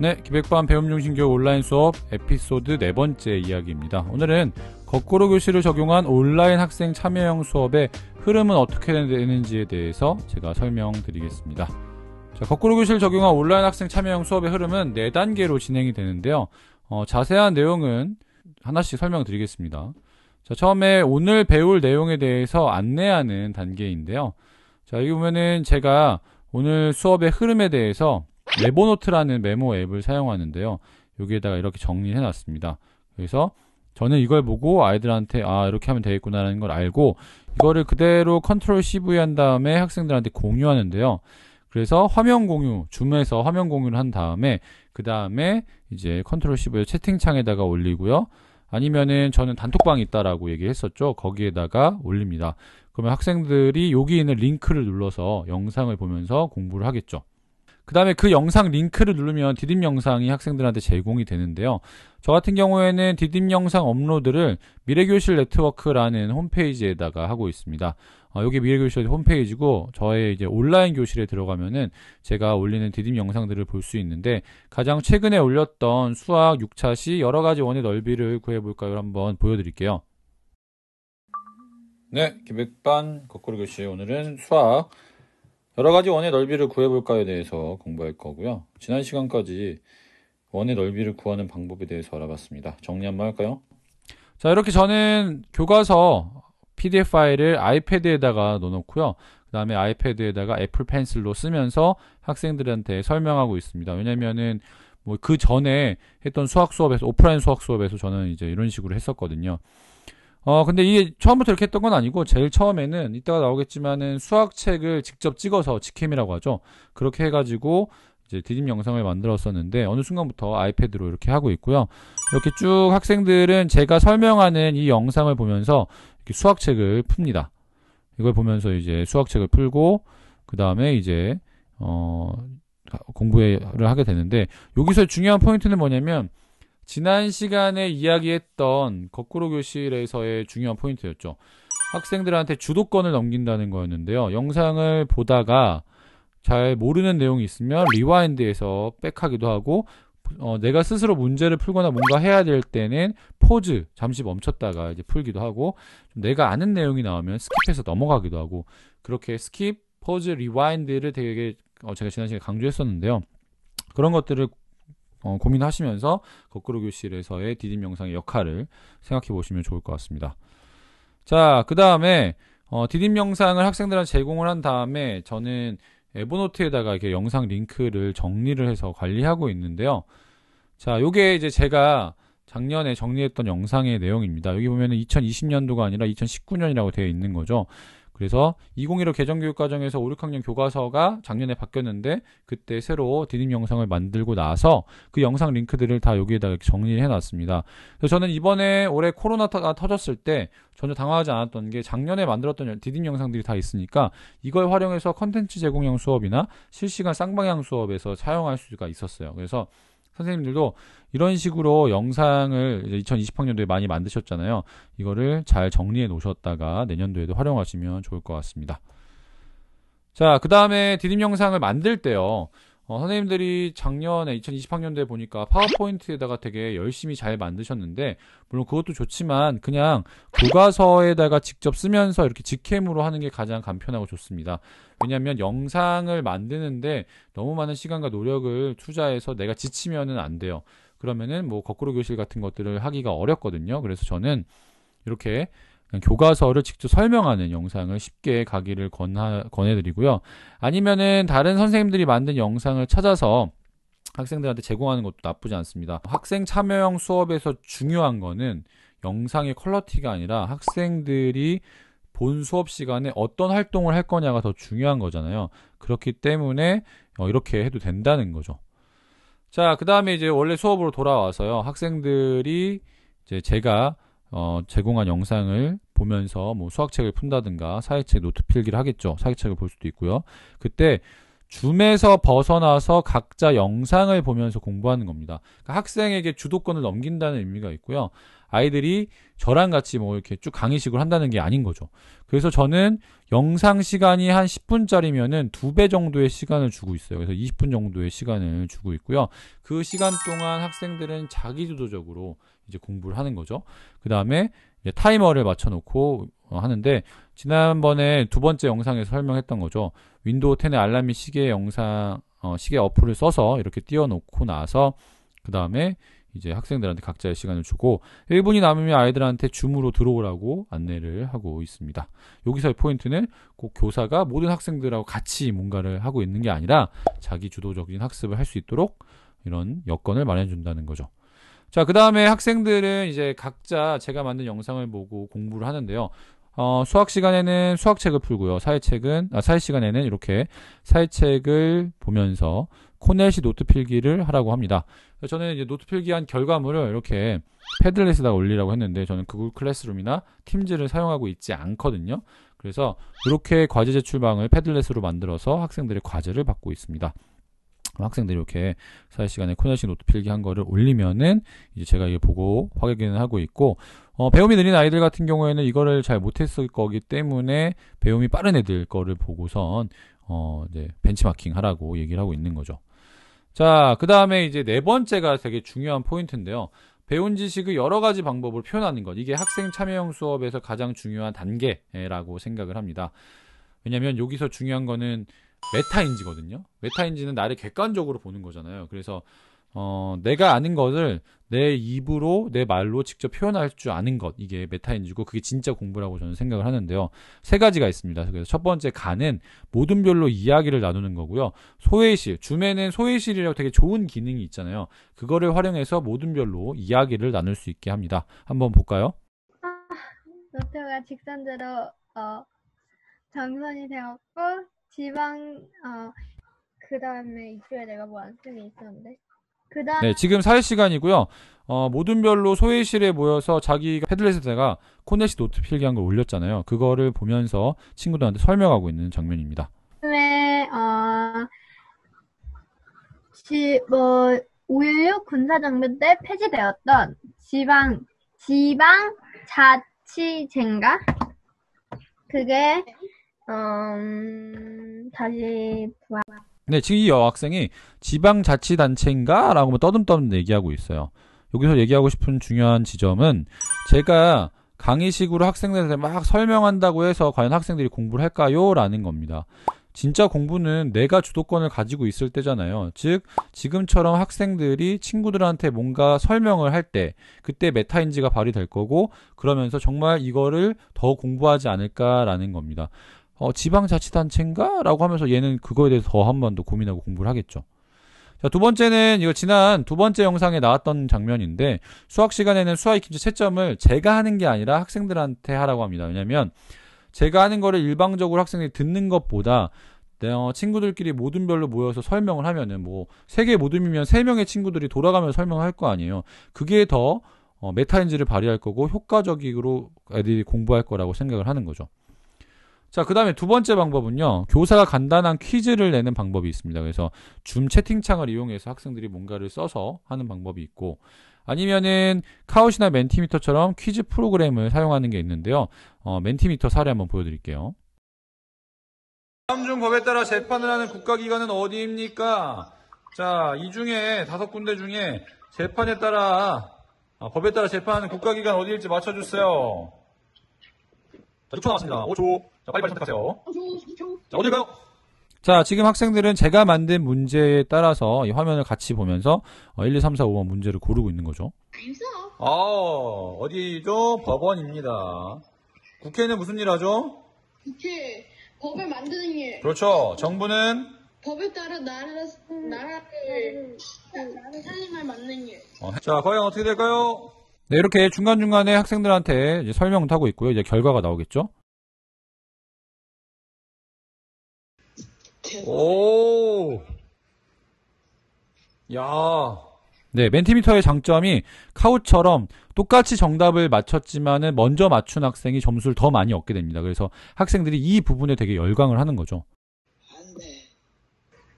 네, 기백반 배움중심교육 온라인 수업 에피소드 4번째 이야기입니다. 오늘은 거꾸로 교실을 적용한 온라인 학생 참여형 수업의 흐름은 어떻게 되는지에 대해서 제가 설명드리겠습니다. 자, 거꾸로 교실 적용한 온라인 학생 참여형 수업의 흐름은 4단계로 진행이 되는데요. 자세한 내용은 하나씩 설명드리겠습니다. 자, 처음에 오늘 배울 내용에 대해서 안내하는 단계인데요. 자, 여기 보면은 제가 오늘 수업의 흐름에 대해서 레보노트라는 메모 앱을 사용하는데요. 여기에다가 이렇게 정리해 놨습니다. 그래서 저는 이걸 보고 아이들한테 이렇게 하면 되겠구나라는 걸 알고 이거를 그대로 컨트롤 CV 한 다음에 학생들한테 공유하는데요. 그래서 화면 공유, 줌에서 화면 공유를 한 다음에 그 다음에 이제 컨트롤 CV 채팅창에다가 올리고요. 아니면은 저는 단톡방이 있다라고 얘기했었죠. 거기에다가 올립니다. 그러면 학생들이 여기 있는 링크를 눌러서 영상을 보면서 공부를 하겠죠. 그 다음에 그 영상 링크를 누르면 디딤 영상이 학생들한테 제공이 되는데요. 저 같은 경우에는 디딤 영상 업로드를 미래교실 네트워크라는 홈페이지에다가 하고 있습니다. 여기 미래교실 홈페이지고 저의 이제 온라인 교실에 들어가면은 제가 올리는 디딤 영상들을 볼 수 있는데 가장 최근에 올렸던 수학 6차 시 여러가지 원의 넓이를 구해볼까요? 한번 보여드릴게요. 네, 기백반 거꾸로 교실 오늘은 수학 여러가지 원의 넓이를 구해볼까에 대해서 공부할 거고요. 지난 시간까지 원의 넓이를 구하는 방법에 대해서 알아봤습니다. 정리 한번 할까요? 자, 이렇게 저는 교과서 PDF 파일을 아이패드에다가 넣어놓고요. 그 다음에 아이패드에다가 애플 펜슬로 쓰면서 학생들한테 설명하고 있습니다. 왜냐면은 뭐 그 전에 했던 수학 수업에서, 오프라인 수학 수업에서 저는 이제 이런 식으로 했었거든요. 근데 이게 처음부터 이렇게 했던 건 아니고, 제일 처음에는 이따가 나오겠지만은 수학책을 직접 찍어서 직캠이라고 하죠. 그렇게 해가지고 이제 디딤 영상을 만들었었는데, 어느 순간부터 아이패드로 이렇게 하고 있고요. 이렇게 쭉 학생들은 제가 설명하는 이 영상을 보면서 이렇게 수학책을 풉니다. 이걸 보면서 이제 수학책을 풀고, 그 다음에 이제, 공부를 하게 되는데, 여기서 중요한 포인트는 뭐냐면, 지난 시간에 이야기했던 거꾸로 교실에서의 중요한 포인트였죠. 학생들한테 주도권을 넘긴다는 거였는데요. 영상을 보다가 잘 모르는 내용이 있으면 리와인드해서 백하기도 하고, 내가 스스로 문제를 풀거나 뭔가 해야 될 때는 포즈, 잠시 멈췄다가 이제 풀기도 하고, 내가 아는 내용이 나오면 스킵해서 넘어가기도 하고, 그렇게 스킵, 포즈, 리와인드를 되게 제가 지난 시간에 강조했었는데요. 그런 것들을 고민하시면서 거꾸로 교실에서의 디딤 영상의 역할을 생각해 보시면 좋을 것 같습니다. 자, 그 다음에 디딤 영상을 학생들한테 제공을 한 다음에 저는 에버노트에다가 이렇게 영상 링크를 정리를 해서 관리하고 있는데요. 자, 요게 이제 제가 작년에 정리했던 영상의 내용입니다. 여기 보면은 2020년도가 아니라 2019년이라고 되어 있는 거죠. 그래서 2015 개정교육과정에서 5, 6학년 교과서가 작년에 바뀌었는데 그때 새로 디딤 영상을 만들고 나서 그 영상 링크들을 다 여기에다가 정리를 해놨습니다. 그래서 저는 이번에 올해 코로나가 터졌을 때 전혀 당황하지 않았던 게 작년에 만들었던 디딤 영상들이 다 있으니까 이걸 활용해서 컨텐츠 제공형 수업이나 실시간 쌍방향 수업에서 사용할 수가 있었어요. 그래서 선생님들도 이런 식으로 영상을 2020학년도에 많이 만드셨잖아요. 이거를 잘 정리해 놓으셨다가 내년도에도 활용하시면 좋을 것 같습니다. 자, 그 다음에 디딤 영상을 만들 때요. 선생님들이 작년에 2020학년도에 보니까 파워포인트에다가 되게 열심히 잘 만드셨는데, 물론 그것도 좋지만 그냥 교과서에다가 직접 쓰면서 이렇게 직캠으로 하는 게 가장 간편하고 좋습니다. 왜냐하면 영상을 만드는데 너무 많은 시간과 노력을 투자해서 내가 지치면은 안 돼요. 그러면은 뭐 거꾸로 교실 같은 것들을 하기가 어렵거든요. 그래서 저는 이렇게 교과서를 직접 설명하는 영상을 쉽게 가기를 권해드리고요. 아니면은 다른 선생님들이 만든 영상을 찾아서 학생들한테 제공하는 것도 나쁘지 않습니다. 학생 참여형 수업에서 중요한 거는 영상의 퀄리티가 아니라 학생들이 본 수업 시간에 어떤 활동을 할 거냐가 더 중요한 거잖아요. 그렇기 때문에 이렇게 해도 된다는 거죠. 자, 그 다음에 이제 원래 수업으로 돌아와서요. 학생들이 이제 제가 제공한 영상을 보면서 뭐 수학책을 푼다든가 사회책 노트 필기를 하겠죠. 사회책을 볼 수도 있고요. 그때 줌에서 벗어나서 각자 영상을 보면서 공부하는 겁니다. 그러니까 학생에게 주도권을 넘긴다는 의미가 있고요. 아이들이 저랑 같이 뭐 이렇게 쭉 강의식으로 한다는 게 아닌 거죠. 그래서 저는 영상 시간이 한 10분짜리면은 2배 정도의 시간을 주고 있어요. 그래서 20분 정도의 시간을 주고 있고요. 그 시간 동안 학생들은 자기주도적으로 이제 공부를 하는 거죠. 그 다음에 타이머를 맞춰놓고 하는데, 지난번에 두 번째 영상에서 설명했던 거죠. 윈도우 10의 알람 및 시계 영상, 시계 어플을 써서 이렇게 띄워놓고 나서 그 다음에 이제 학생들한테 각자의 시간을 주고 1분이 남으면 아이들한테 줌으로 들어오라고 안내를 하고 있습니다. 여기서의 포인트는 꼭 교사가 모든 학생들하고 같이 뭔가를 하고 있는 게 아니라 자기 주도적인 학습을 할 수 있도록 이런 여건을 마련해 준다는 거죠. 자, 그 다음에 학생들은 이제 각자 제가 만든 영상을 보고 공부를 하는데요. 수학 시간에는 수학책을 풀고요. 사회 시간에는 이렇게 사회책을 보면서 코넬시 노트 필기를 하라고 합니다. 저는 이제 노트 필기한 결과물을 이렇게 패들렛에다 올리라고 했는데, 저는 구글 클래스룸이나 팀즈를 사용하고 있지 않거든요. 그래서 이렇게 과제 제출방을 패들렛으로 만들어서 학생들의 과제를 받고 있습니다. 학생들이 이렇게 사회 시간에 코넬시 노트 필기한 거를 올리면은 이제 제가 이게 보고 확인을 하고 있고, 배움이 느린 아이들 같은 경우에는 이거를 잘 못했을 거기 때문에 배움이 빠른 애들 거를 보고선 이제 벤치마킹 하라고 얘기를 하고 있는 거죠. 자, 그 다음에 이제 네 번째가 되게 중요한 포인트인데요. 배운 지식의 여러 가지 방법을 표현하는 것. 이게 학생 참여형 수업에서 가장 중요한 단계라고 생각을 합니다. 왜냐면 여기서 중요한 거는 메타인지거든요. 메타인지는 나를 객관적으로 보는 거잖아요. 그래서 내가 아는 것을 내 입으로, 내 말로 직접 표현할 줄 아는 것, 이게 메타인지고, 그게 진짜 공부라고 저는 생각을 하는데요. 세 가지가 있습니다. 그래서 첫 번째 가는 모든 별로 이야기를 나누는 거고요. 소외실, 줌에는 소외실이라고 되게 좋은 기능이 있잖아요. 그거를 활용해서 모든 별로 이야기를 나눌 수 있게 합니다. 한번 볼까요? 노트가 직선제로 정선이 되었고, 그 다음에 이쪽에 내가 뭐 안 쓴 게 있었는데, 네, 지금 사회 시간이고요. 모든 별로 소외실에 모여서 자기가 패들렛에다가 코넬시 노트 필기한 걸 올렸잖아요. 그거를 보면서 친구들한테 설명하고 있는 장면입니다. 왜 5.16 군사정변 때 폐지되었던 지방자치제인가? 그게 다시 네, 지금 이 여학생이 지방자치단체인가? 라고 떠듬떠듬 얘기하고 있어요. 여기서 얘기하고 싶은 중요한 지점은, 제가 강의식으로 학생들한테 막 설명한다고 해서 과연 학생들이 공부를 할까요? 라는 겁니다. 진짜 공부는 내가 주도권을 가지고 있을 때잖아요. 즉, 지금처럼 학생들이 친구들한테 뭔가 설명을 할 때, 그때 메타인지가 발휘될 거고, 그러면서 정말 이거를 더 공부하지 않을까라는 겁니다. 지방자치단체인가? 라고 하면서 얘는 그거에 대해서 더 한 번 더 고민하고 공부를 하겠죠. 자, 두 번째는 이거 지난 두 번째 영상에 나왔던 장면인데, 수학 시간에는 수학 퀴즈 채점을 제가 하는 게 아니라 학생들한테 하라고 합니다. 왜냐면 제가 하는 거를 일방적으로 학생들이 듣는 것보다 친구들끼리 모둠별로 모여서 설명을 하면은, 뭐 3개 모둠이면 3명의 친구들이 돌아가면서 설명을 할 거 아니에요. 그게 더 메타인지를 발휘할 거고 효과적으로 애들이 공부할 거라고 생각을 하는 거죠. 자, 그 다음에 두 번째 방법은요, 교사가 간단한 퀴즈를 내는 방법이 있습니다. 그래서 줌 채팅창을 이용해서 학생들이 뭔가를 써서 하는 방법이 있고, 아니면은 카웃이나 멘티미터처럼 퀴즈 프로그램을 사용하는 게 있는데요. 멘티미터 사례 한번 보여드릴게요. 다음 중 법에 따라 재판을 하는 국가기관은 어디입니까? 자, 이 중에 5군데 중에 재판에 따라 법에 따라 재판하는 국가기관 어디일지 맞춰주세요. 자, 6초 남았습니다. 5초. 자, 빨리빨리 선택하세요. 2초. 자, 어딜까요? 자, 지금 학생들은 제가 만든 문제에 따라서 이 화면을 같이 보면서 1, 2, 3, 4, 5번 문제를 고르고 있는 거죠. 어디죠? 법원입니다. 국회는 무슨 일 하죠? 국회, 법을 만드는 일. 그렇죠. 정부는 법에 따라 나라를 살림을 맡는 일. 자, 과연 어떻게 될까요? 네, 이렇게 중간중간에 학생들한테 이제 설명을 하고 있고요. 이제 결과가 나오겠죠? 오, 야. 네, 멘티미터의 장점이 카우처럼 똑같이 정답을 맞췄지만은 먼저 맞춘 학생이 점수를 더 많이 얻게 됩니다. 그래서 학생들이 이 부분에 되게 열광을 하는 거죠. 안 돼.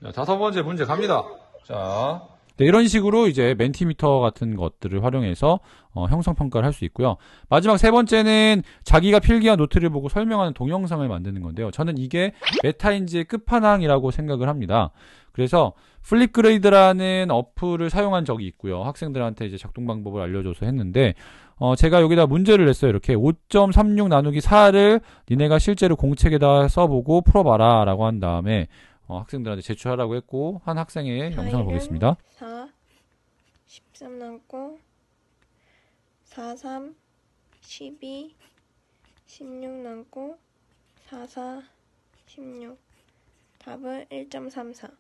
자, 5번째 문제 갑니다. 자. 네, 이런 식으로 이제 멘티미터 같은 것들을 활용해서 형성 평가를 할 수 있고요. 마지막 3번째는 자기가 필기한 노트를 보고 설명하는 동영상을 만드는 건데요. 저는 이게 메타인지의 끝판왕이라고 생각을 합니다. 그래서 플립그레이드라는 어플을 사용한 적이 있고요. 학생들한테 이제 작동 방법을 알려줘서 했는데 제가 여기다 문제를 냈어요. 이렇게 5.36 나누기 4를 니네가 실제로 공책에다 써보고 풀어봐라 라고 한 다음에 학생들한테 제출하라고 했고 한 학생의 영상을 보겠습니다. 4, 13 남고 4, 3, 12, 16 남고 4, 4, 16 답은 1.34.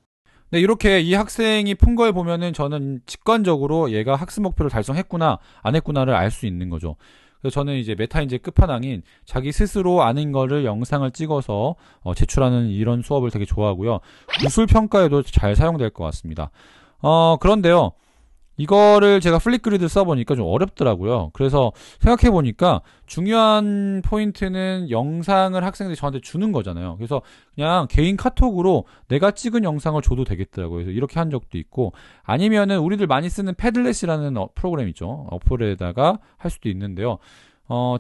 네, 이렇게 이 학생이 푼 걸 보면은 저는 직관적으로 얘가 학습 목표를 달성했구나 안 했구나를 알 수 있는 거죠. 그래서 저는 이제 메타인지의 끝판왕인 자기 스스로 아는 거를 영상을 찍어서 제출하는 이런 수업을 되게 좋아하고요. 구술 평가에도 잘 사용될 것 같습니다. 그런데요. 이거를 제가 플립그리드 써보니까 좀 어렵더라고요. 그래서 생각해보니까 중요한 포인트는 영상을 학생들이 저한테 주는 거잖아요. 그래서 그냥 개인 카톡으로 내가 찍은 영상을 줘도 되겠더라고요. 그래서 이렇게 한 적도 있고 아니면은 우리들 많이 쓰는 패들렛이라는 프로그램 있죠. 어플에다가 할 수도 있는데요.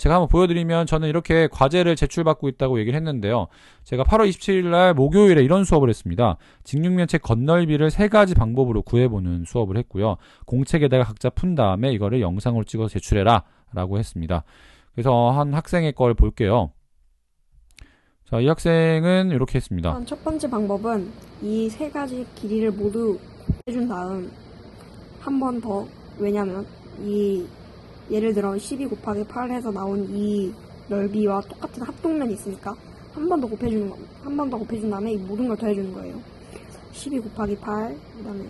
제가 한번 보여드리면 저는 이렇게 과제를 제출받고 있다고 얘기를 했는데요. 제가 8월 27일 날 목요일에 이런 수업을 했습니다. 직육면책 건널비를 3가지 방법으로 구해보는 수업을 했고요. 공책에다가 각자 푼 다음에 이거를 영상으로 찍어서 제출해라 라고 했습니다. 그래서 한 학생의 걸 볼게요. 자, 이 학생은 이렇게 했습니다. 첫 번째 방법은 이 3가지 길이를 모두 해준 다음 한 번 더, 왜냐면 예를 들어 12 곱하기 8 해서 나온 이 넓이와 똑같은 합동면이 있으니까 한 번 더 곱해주는 겁니다. 한 번 더 곱해준 다음에 이 모든 걸 더해주는 거예요. 12 곱하기 8, 그 다음에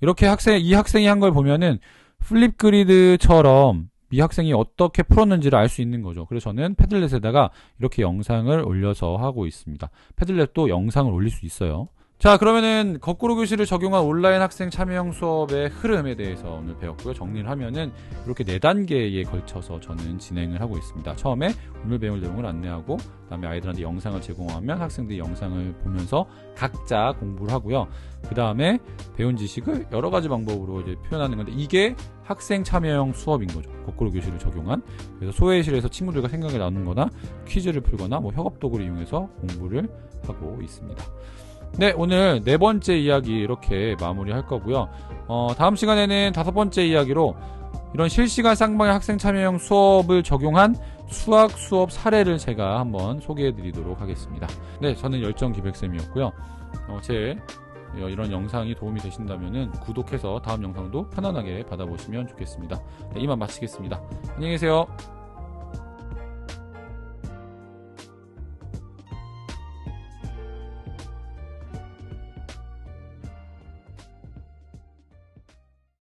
이렇게 이 학생이 한 걸 보면은 플립그리드처럼 이 학생이 어떻게 풀었는지를 알 수 있는 거죠. 그래서 저는 패들렛에다가 이렇게 영상을 올려서 하고 있습니다. 패들렛도 영상을 올릴 수 있어요. 자, 그러면은 거꾸로 교실을 적용한 온라인 학생 참여형 수업의 흐름에 대해서 오늘 배웠고요. 정리를 하면은 이렇게 4단계에 걸쳐서 저는 진행을 하고 있습니다. 처음에 오늘 배울 내용을 안내하고 그다음에 아이들한테 영상을 제공하면 학생들이 영상을 보면서 각자 공부를 하고요. 그다음에 배운 지식을 여러 가지 방법으로 이제 표현하는 건데 이게 학생 참여형 수업인 거죠. 거꾸로 교실을 적용한. 그래서 소외실에서 친구들과 생각을 나누는 거나 퀴즈를 풀거나 뭐 협업 도구를 이용해서 공부를 하고 있습니다. 네, 오늘 4번째 이야기 이렇게 마무리할 거고요. 다음 시간에는 5번째 이야기로 이런 실시간 쌍방향 학생 참여형 수업을 적용한 수학 수업 사례를 제가 한번 소개해 드리도록 하겠습니다. 네, 저는 열정기백쌤이었고요. 제 이런 영상이 도움이 되신다면 구독해서 다음 영상도 편안하게 받아보시면 좋겠습니다. 네, 이만 마치겠습니다. 안녕히 계세요.